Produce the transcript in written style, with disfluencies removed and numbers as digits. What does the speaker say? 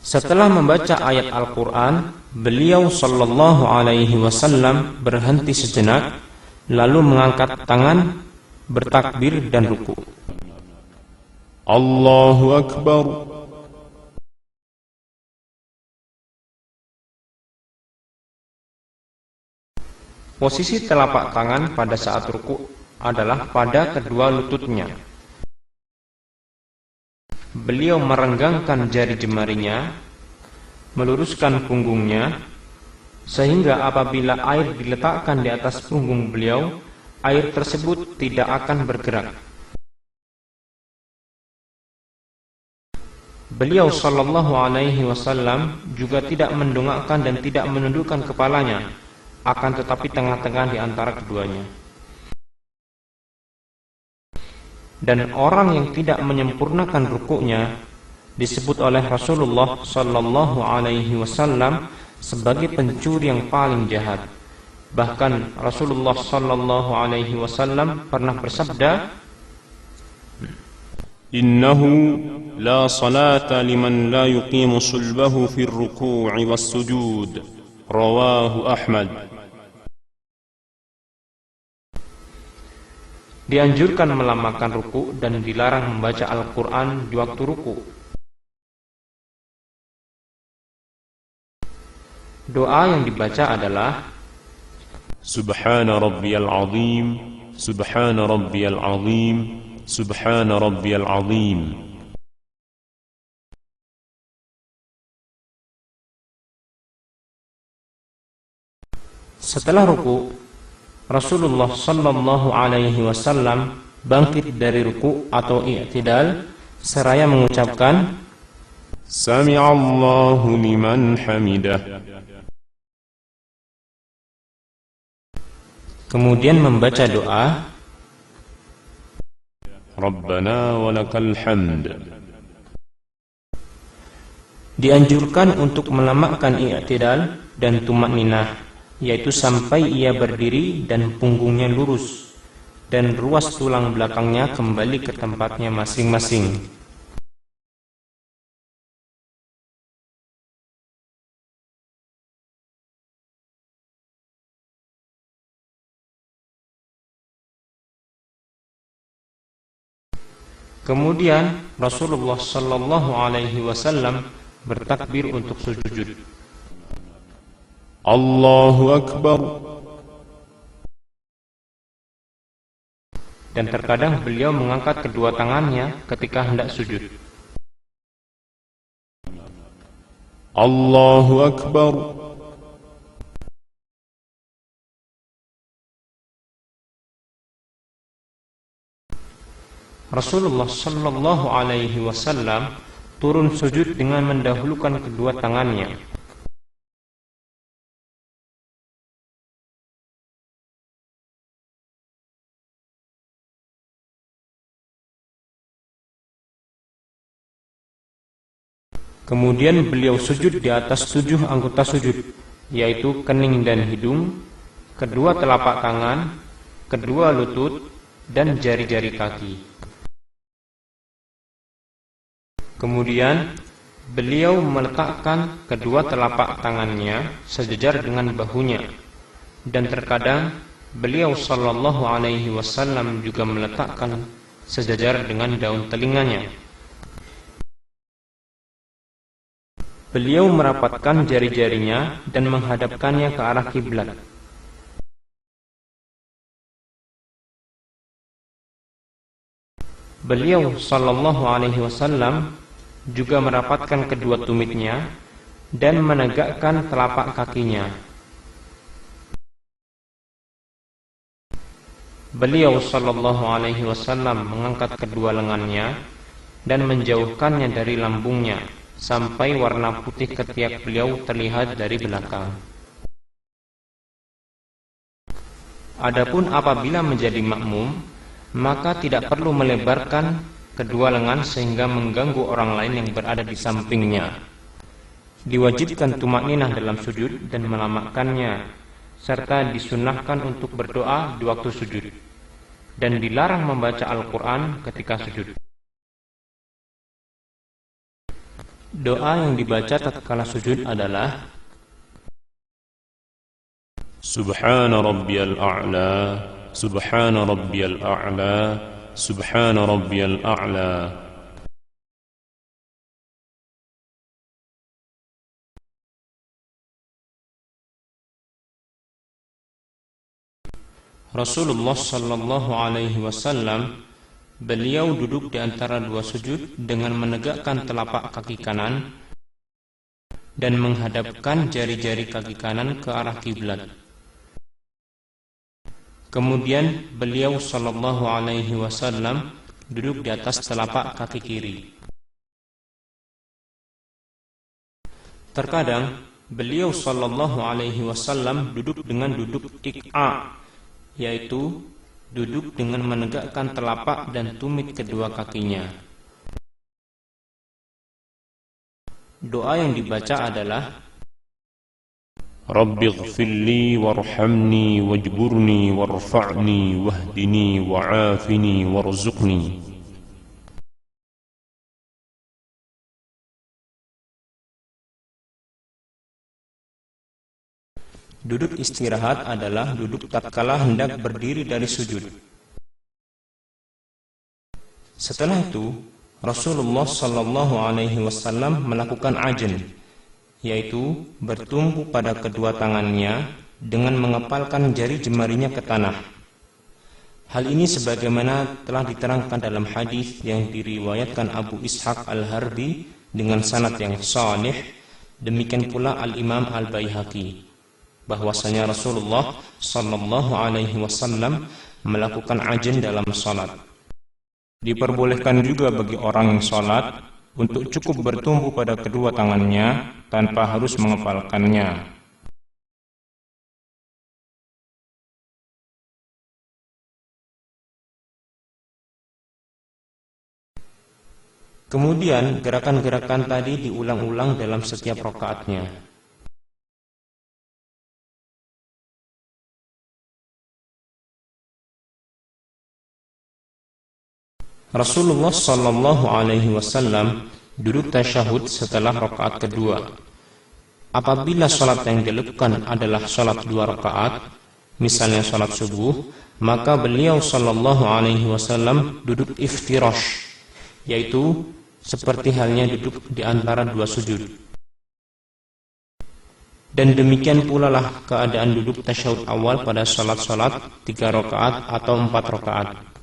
Setelah membaca ayat Al-Quran, beliau sallallahu alaihi wasallam berhenti sejenak, lalu mengangkat tangan, bertakbir dan ruku. Allahu Akbar. Posisi telapak tangan pada saat ruku adalah pada kedua lututnya. Beliau merenggangkan jari jemarinya, meluruskan punggungnya, sehingga apabila air diletakkan di atas punggung beliau, air tersebut tidak akan bergerak. Beliau sallallahu alaihi wasallam juga tidak mendongakkan dan tidak menundukkan kepalanya, akan tetapi tengah-tengah di antara keduanya. Dan orang yang tidak menyempurnakan rukuknya disebut oleh Rasulullah sallallahu alaihi wasallam sebagai pencuri yang paling jahat. Bahkan Rasulullah sallallahu alaihi wasallam pernah bersabda, Innahu la salata liman la yuqimu sulbahu fi ar-ruku'i was-sujud. Rawahu Ahmad. dianjurkan melamakan ruku dan dilarang membaca Al-Quran di waktu ruku. Doa yang dibaca adalah Subhana rabbiyal azim, subhana rabbiyal azim, subhana rabbiyal azim. Setelah ruku, Rasulullah sallallahu alaihi wasallam bangkit dari ruku atau i'tidal seraya mengucapkan Sami'allahu liman hamidah. Kemudian membaca doa Rabbana walakal hamd. Dianjurkan untuk melamakkan i'tidal dan tumakninah, yaitu sampai ia berdiri dan punggungnya lurus dan ruas tulang belakangnya kembali ke tempatnya masing-masing. Kemudian Rasulullah sallallahu alaihi wasallam bertakbir untuk sujud. Allahu Akbar. Dan terkadang beliau mengangkat kedua tangannya ketika hendak sujud. Allahu Akbar. Rasulullah sallallahu alaihi wasallam turun sujud dengan mendahulukan kedua tangannya. Kemudian beliau sujud di atas 7 anggota sujud, yaitu kening dan hidung, kedua telapak tangan, kedua lutut, dan jari-jari kaki. Kemudian beliau meletakkan kedua telapak tangannya sejajar dengan bahunya, dan terkadang beliau sallallahu alaihi wasallam juga meletakkan sejajar dengan daun telinganya. Beliau merapatkan jari-jarinya dan menghadapkannya ke arah kiblat. Beliau sallallahu alaihi wasallam juga merapatkan kedua tumitnya dan menegakkan telapak kakinya. Beliau sallallahu alaihi wasallam mengangkat kedua lengannya dan menjauhkannya dari lambungnya sampai warna putih ketiak beliau terlihat dari belakang. Adapun apabila menjadi makmum, maka tidak perlu melebarkan kedua lengan sehingga mengganggu orang lain yang berada di sampingnya. Diwajibkan tumakninah dalam sujud dan melamakkannya, serta disunahkan untuk berdoa di waktu sujud, dan dilarang membaca Al-Quran ketika sujud. Doa yang dibaca tatkala sujud adalah سبحان ربي الأعلى سبحان ربي الأعلى سبحان ربي الأعلى. Rasulullah sallallahu alaihi wasallam, beliau duduk di antara dua sujud dengan menegakkan telapak kaki kanan dan menghadapkan jari-jari kaki kanan ke arah kiblat. Kemudian beliau sallallahu alaihi wasallam duduk di atas telapak kaki kiri. Terkadang beliau sallallahu alaihi wasallam duduk dengan duduk iq'a, yaitu duduk dengan menegakkan telapak dan tumit kedua kakinya. Doa yang dibaca adalah Rabbi ighfir li warhamni wajburni warfa'ni wahdini wa'afini warzuqni. Duduk istirahat adalah duduk tatkala hendak berdiri dari sujud. Setelah itu, Rasulullah sallallahu alaihi wasallam melakukan ajn, yaitu bertumpu pada kedua tangannya dengan mengepalkan jari jemarinya ke tanah. Hal ini sebagaimana telah diterangkan dalam hadis yang diriwayatkan Abu Ishaq Al-Harbi dengan sanad yang sahih, demikian pula Al-Imam Al-Baihaqi, bahwasanya Rasulullah sallallahu alaihi wasallam melakukan ajn dalam salat. Diperbolehkan juga bagi orang yang salat untuk cukup bertumpu pada kedua tangannya tanpa harus mengepalkannya. Kemudian gerakan-gerakan tadi diulang-ulang dalam setiap rakaatnya. Rasulullah sallallahu alaihi wasallam duduk tasyahud setelah rakaat kedua. Apabila salat yang dilakukan adalah salat dua rakaat, misalnya salat subuh, maka beliau sallallahu alaihi wasallam duduk iftirash, yaitu seperti halnya duduk di antara dua sujud. Dan demikian pula lah keadaan duduk tasyahud awal pada salat-salat 3 rakaat atau 4 rakaat.